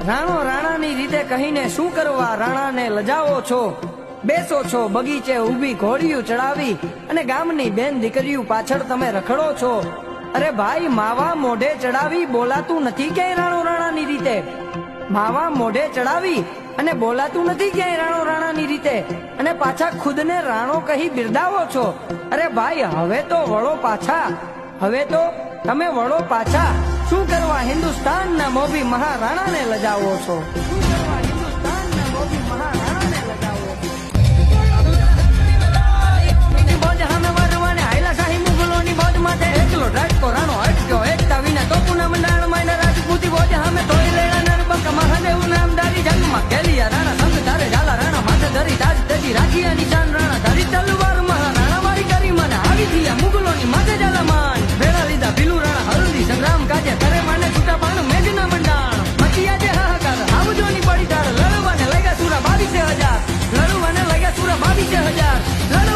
રાણો રાણાની રીતે કહીને શું કરવા રાણાને લજાવો છો? બેસો છો બગીચે ઊભી ઘોડિયું ચડાવી અને ગામની બેન દીકરીઓ પાછળ તમે રખડો છો. અરે ભાઈ, માવા મોઢે ચડાવી બોલાતું નથી ક્યાંય રાણો રાણાની રીતે. માવા મોઢે ચડાવી અને બોલાતું નથી ક્યાંય રાણો રાણાની રીતે, અને પાછા ખુદને રાણો કહી બિરદાવો છો. અરે ભાઈ, હવે તો વળો પાછા, હવે તો તમે વળો પાછા. શું કરવા હિન્દુસ્તાનના મોભી મહારાણાને લજાવો છો? શું કરવા હિન્દુસ્તાનના મોભી મહારાણાને લજાવો છો? બોજ સામે વરવાને હાયલા શાહી મુગલોની બોજ માથે એકલો રાજકો રાણો અટક્યો એકતા વિના તોપુના મંડાણ માં રાજપૂતી બોજ સામે તોય લેડા નરબક મહાદેવ નામદારી જન્મમાં ગેલિયા રાણા સંગ તારે ઝાલા રાણા માથે ધરી તાજ તેજી રાખીયા નિશાન રાણા ધરી તલવાર મહારાણા મારી કરી મને આવી થયા મુગલોની માથે ઝાલામાન ભેળા લીધા ભીલું રાણા હલ્દી સંગ્રામ કાજે કરે માને છૂટા પાણ મેઘના મંડાણ મચિયા જે હાહાકાર આવજોની પડી તાર લડવાને લાગ્યા સુરા 22,000 લડવાને લાગ્યા સુરા 22,000